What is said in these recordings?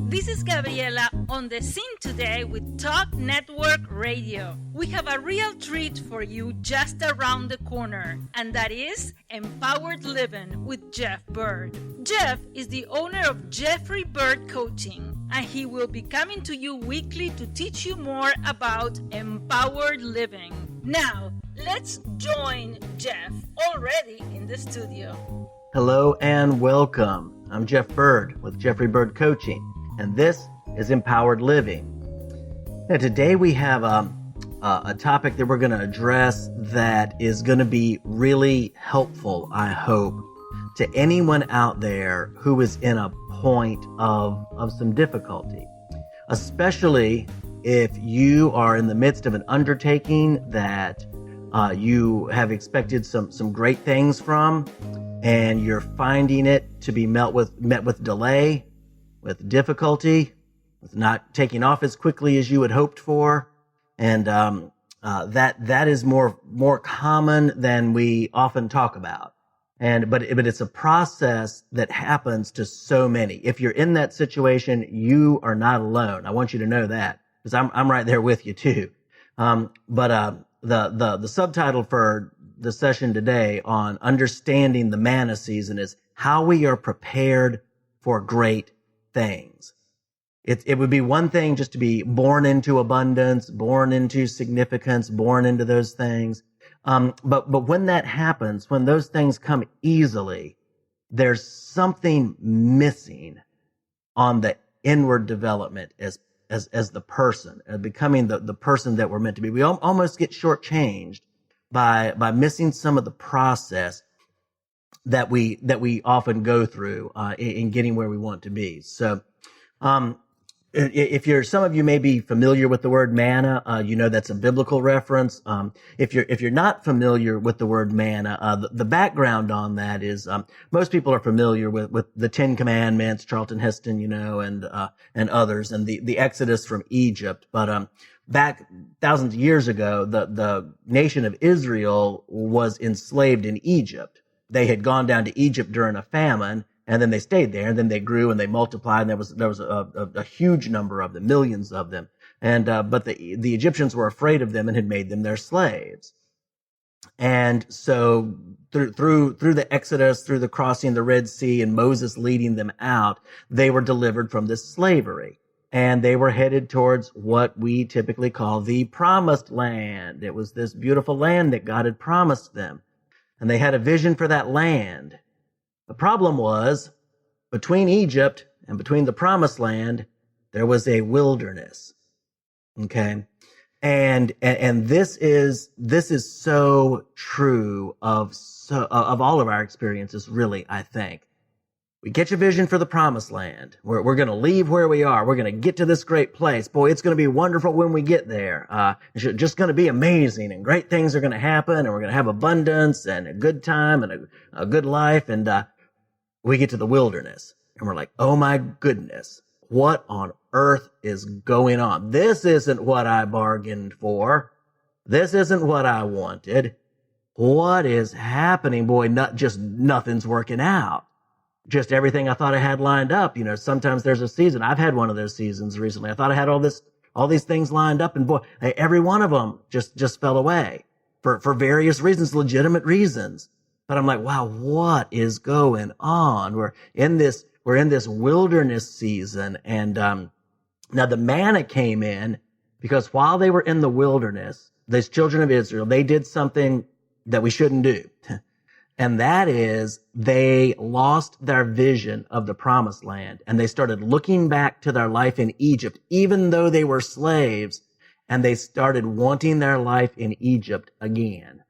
This is Gabriela on the scene today with Talk Network Radio. We have a real treat for you just around the corner, and that is Empowered Living with Jeff Byrd. Jeff is the owner of Jeff Byrd Coaching, and he will be coming to you weekly to teach you more about empowered living. Now, let's join Jeff already in the studio. Hello and welcome. I'm Jeff Byrd with Jeff Byrd Coaching, and this is Empowered Living. Now, today we have a topic that we're going to address that is going to be really helpful, I hope, to anyone out there who is in a point of some difficulty, especially if you are in the midst of an undertaking that you have expected some great things from, and you're finding it to be met with delay, with difficulty, with not taking off as quickly as you had hoped for, and that is more common than we often talk about. But it's a process that happens to so many. If you're in that situation, you are not alone. I want you to know that, because I'm right there with you too. The subtitle for the session today on understanding the Manna season is how we are prepared for great things. It would be one thing just to be born into abundance, born into significance, born into those things. But when that happens, when those things come easily, there's something missing on the inward development as the person, becoming the person that we're meant to be. We almost get shortchanged by missing some of the process that we often go through in getting where we want to be. So some of you may be familiar with the word manna, that's a biblical reference. If you're not familiar with the word manna, the background on that is most people are familiar with the Ten Commandments, Charlton Heston, and others, and the Exodus from Egypt. But back thousands of years ago, the nation of Israel was enslaved in Egypt. They had gone down to Egypt during a famine, and then they stayed there, and then they grew and they multiplied, and there was a huge number of them, millions of them. But the Egyptians were afraid of them and had made them their slaves. And so through the Exodus, through the crossing the Red Sea and Moses leading them out, they were delivered from this slavery. And they were headed towards what we typically call the Promised Land. It was this beautiful land that God had promised them. And they had a vision for that land. The problem was, between Egypt and between the Promised Land, there was a wilderness. Okay? And this is so true of all of our experiences, really, I think. We get your vision for the Promised Land. We're going to leave where we are. We're going to get to this great place. Boy, it's going to be wonderful when we get there. It's just going to be amazing, and great things are going to happen, and we're going to have abundance and a good time and a good life. And we get to the wilderness, and we're like, oh my goodness, what on earth is going on? This isn't what I bargained for. This isn't what I wanted. What is happening? Boy, nothing's working out. Just everything I thought I had lined up. Sometimes there's a season. I've had one of those seasons recently. I thought I had all these things lined up, and boy, every one of them just fell away for various reasons, legitimate reasons. But I'm like, wow, what is going on? We're in this wilderness season. And now the manna came in because while they were in the wilderness, these children of Israel, they did something that we shouldn't do. And that is, they lost their vision of the Promised Land, and they started looking back to their life in Egypt, even though they were slaves, and they started wanting their life in Egypt again.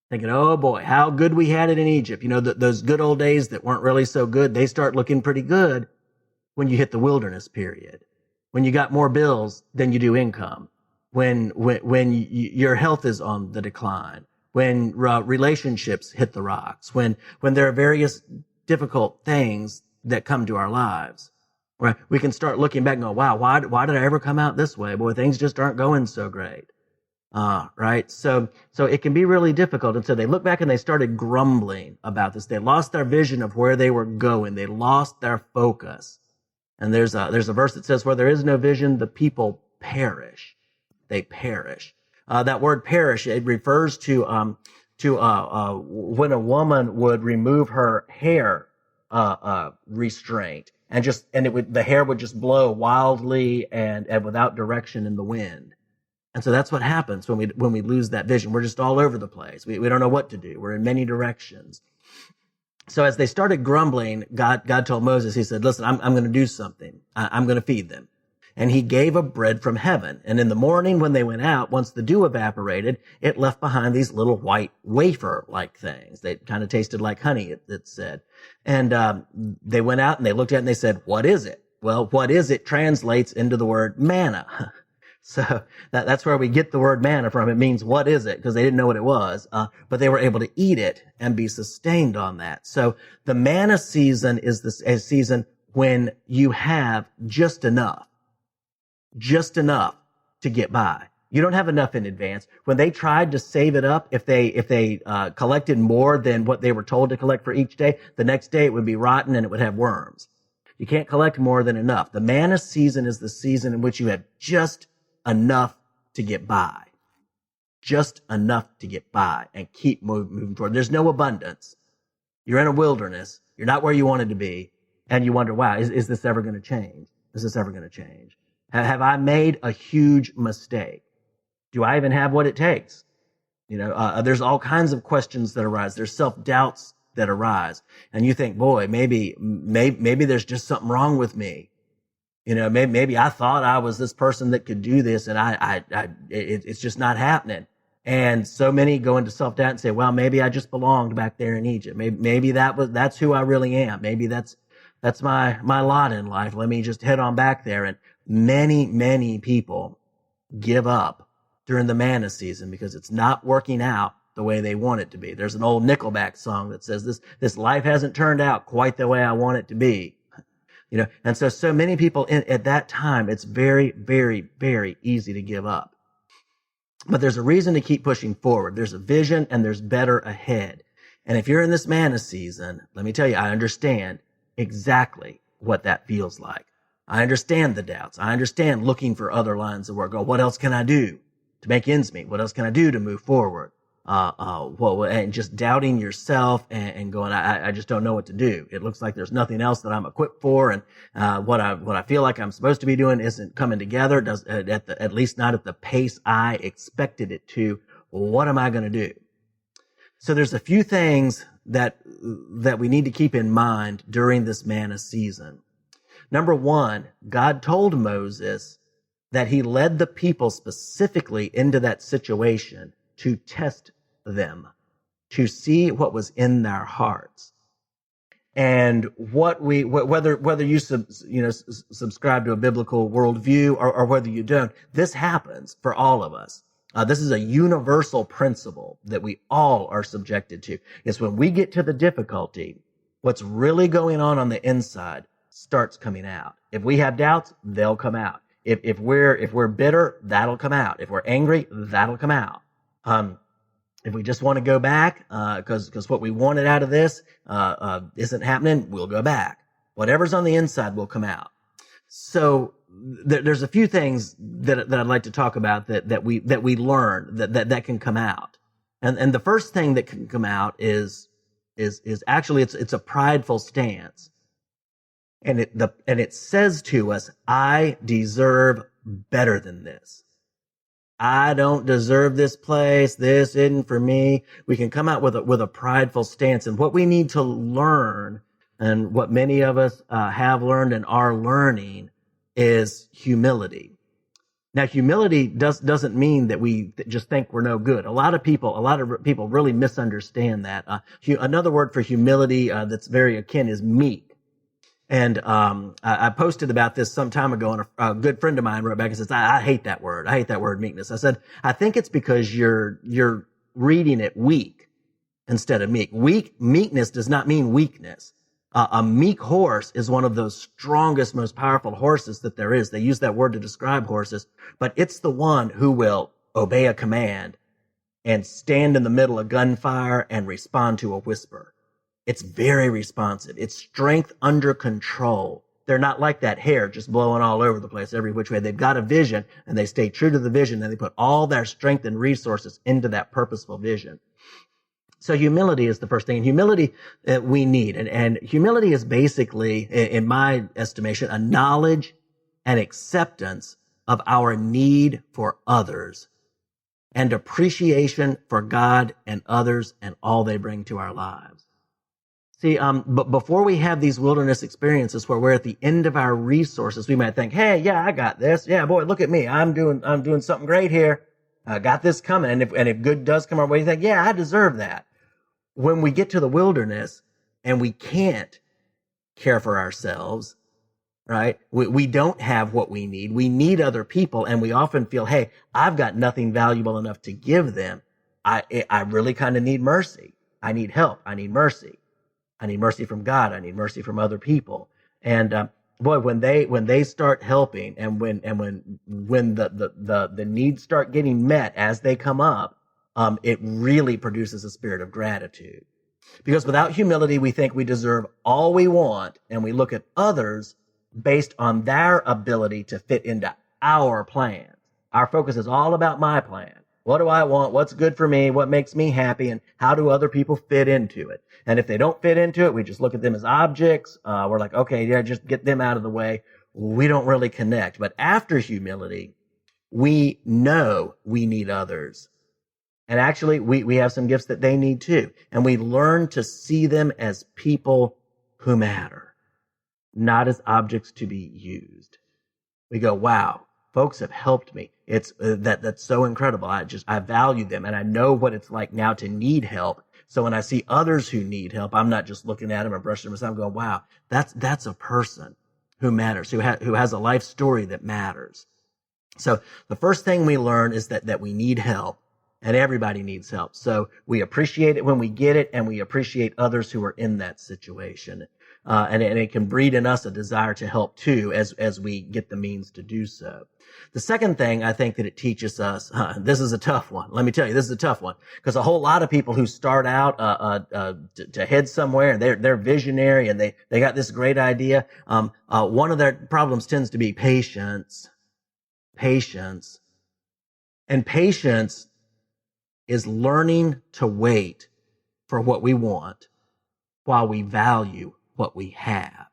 Thinking, oh boy, how good we had it in Egypt. Those good old days that weren't really so good, they start looking pretty good when you hit the wilderness period. When you got more bills than you do income. When your health is on the decline. When relationships hit the rocks, when there are various difficult things that come to our lives, where we can start looking back and go, wow, why did I ever come out this way? Boy, things just aren't going so great. Right? So it can be really difficult. And so they look back and they started grumbling about this. They lost their vision of where they were going. They lost their focus. And there's a verse that says, where there is no vision, the people perish. They perish. That word perish, it refers to when a woman would remove her hair, restraint and the hair would just blow wildly and without direction in the wind. And so that's what happens when we lose that vision. We're just all over the place. We don't know what to do. We're in many directions. So as they started grumbling, God told Moses, he said, listen, I'm going to do something. I'm going to feed them. And he gave a bread from heaven. And in the morning when they went out, once the dew evaporated, it left behind these little white wafer-like things. They kind of tasted like honey, it said. And they went out and they looked at it and they said, what is it? Well, what is it translates into the word manna. So that's where we get the word manna from. It means what is it? Because they didn't know what it was. But they were able to eat it and be sustained on that. So the manna season is a season when you have just enough to get by. You don't have enough in advance. When they tried to save it up, if they collected more than what they were told to collect for each day, the next day it would be rotten and it would have worms. You can't collect more than enough. The manna season is the season in which you have just enough to get by. Just enough to get by and keep moving forward. There's no abundance. You're in a wilderness. You're not where you wanted to be. And you wonder, wow, is this ever going to change? Is this ever going to change? Have I made a huge mistake? Do I even have what it takes? There's all kinds of questions that arise. There's self-doubts that arise. And you think, boy, maybe there's just something wrong with me. Maybe I thought I was this person that could do this and it's just not happening. And so many go into self-doubt and say, well, maybe I just belonged back there in Egypt. Maybe that's who I really am. Maybe that's my lot in life. Let me just head on back there. And many people give up during the manna season because it's not working out the way they want it to be. There's an old Nickelback song that says this life hasn't turned out quite the way I want it to be. And so many people at that time, it's very, very, very easy to give up. But there's a reason to keep pushing forward. There's a vision and there's better ahead. And if you're in this manna season, let me tell you, I understand exactly what that feels like. I understand the doubts. I understand looking for other lines of work. Oh, what else can I do to make ends meet? What else can I do to move forward? And just doubting yourself and going, I just don't know what to do. It looks like there's nothing else that I'm equipped for. And, what I feel like I'm supposed to be doing isn't coming together. At least not at the pace I expected it to. What am I going to do? So there's a few things that we need to keep in mind during this manna season. Number one, God told Moses that he led the people specifically into that situation to test them, to see what was in their hearts. And whether you subscribe to a biblical worldview or whether you don't, this happens for all of us. This is a universal principle that we all are subjected to. It's when we get to the difficulty, what's really going on the inside starts coming out. If we have doubts, they'll come out. If we're bitter, that'll come out. If we're angry, that'll come out. If we just want to go back, because what we wanted out of this, isn't happening, we'll go back. Whatever's on the inside will come out. So there's a few things that I'd like to talk about that we learn that can come out. And the first thing that can come out is actually it's a prideful stance. And it says to us, I deserve better than this. I don't deserve this place. This isn't for me. We can come out with a prideful stance. And what we need to learn, and what many of us have learned and are learning, is humility. Now, humility doesn't mean that we just think we're no good. A lot of people really misunderstand that. Another word for humility that's very akin is meek. And I posted about this some time ago, and a good friend of mine wrote back and says, I hate that word. I hate that word meekness. I said, I think it's because you're reading it weak instead of meek. Meekness does not mean weakness. A meek horse is one of those strongest, most powerful horses that there is. They use that word to describe horses, but it's the one who will obey a command and stand in the middle of gunfire and respond to a whisper. It's very responsive. It's strength under control They're not like that hair just blowing all over the place every which way. They've got a vision, and they stay true to the vision, and they put all their strength and resources into that purposeful vision. So humility is the first thing. And humility we need. And humility is basically, in my estimation, a knowledge and acceptance of our need for others and appreciation for God and others and all they bring to our lives. See, but before we have these wilderness experiences where we're at the end of our resources, we might think, hey, yeah, I got this. Yeah, boy, look at me. I'm doing something great here. I got this coming. And if good does come our way, you think, yeah, I deserve that. When we get to the wilderness and we can't care for ourselves, right? We don't have what we need. We need other people. And we often feel, hey, I've got nothing valuable enough to give them. I really kind of need mercy. I need help. I need mercy. I need mercy from God. I need mercy from other people. And, boy, when they start helping and when the needs start getting met as they come up, it really produces a spirit of gratitude. Because without humility, we think we deserve all we want, and we look at others based on their ability to fit into our plan. Our focus is all about my plan. What do I want? What's good for me? What makes me happy? And how do other people fit into it? And if they don't fit into it, we just look at them as objects. We're like, okay, yeah, just get them out of the way. We don't really connect. But after humility, we know we need others. And actually, we have some gifts that they need too. And we learn to see them as people who matter, not as objects to be used. We go, wow, folks have helped me. It's that's so incredible. I value them, and I know what it's like now to need help. So when I see others who need help, I'm not just looking at them or brushing them aside. I'm going, wow, that's a person who matters, who has a life story that matters. So the first thing we learn is that we need help. And everybody needs help. So we appreciate it when we get it, and we appreciate others who are in that situation. And it can breed in us a desire to help too, as we get the means to do so. The second thing I think that it teaches us, this is a tough one. Let me tell you, this is a tough one, because a whole lot of people who start out to head somewhere, and they're visionary, and they got this great idea. One of their problems tends to be patience. And patience is learning to wait for what we want while we value what we have.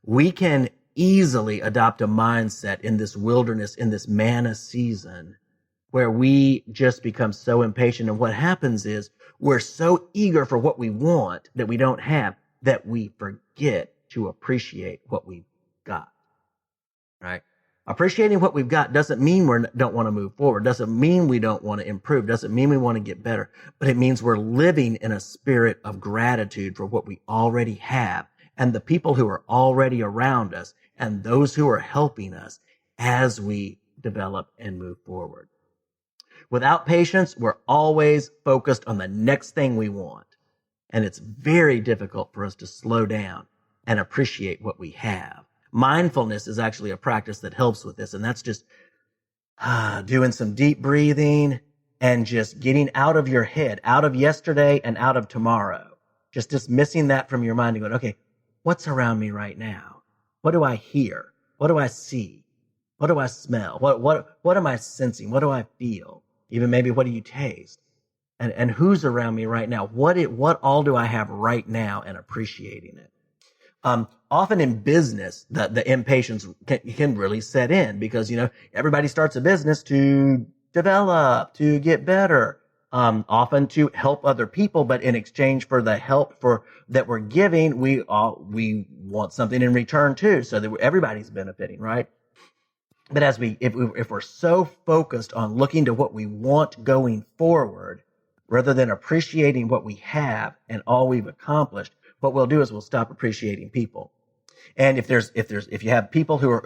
We can easily adopt a mindset in this wilderness, in this manna season, where we just become so impatient. And what happens is we're so eager for what we want that we don't have that we forget to appreciate what we've got, right? Appreciating what we've got doesn't mean we don't want to move forward, doesn't mean we don't want to improve, doesn't mean we want to get better, but it means we're living in a spirit of gratitude for what we already have and the people who are already around us and those who are helping us as we develop and move forward. Without patience, we're always focused on the next thing we want, and it's very difficult for us to slow down and appreciate what we have. Mindfulness is actually a practice that helps with this, and that's just doing some deep breathing and just getting out of your head, out of yesterday and out of tomorrow. Just dismissing that from your mind and going, okay, what's around me right now? What do I hear? What do I see? What do I smell? What am I sensing? What do I feel? Even maybe what do you taste? And who's around me right now? What all do I have right now, and appreciating it? Often in business, the impatience can really set in because, everybody starts a business to develop, to get better, often to help other people. But in exchange for the help that we're giving, we want something in return too, so that everybody's benefiting, right? But if we're so focused on looking to what we want going forward, rather than appreciating what we have and all we've accomplished, what we'll do is we'll stop appreciating people. And if you have people who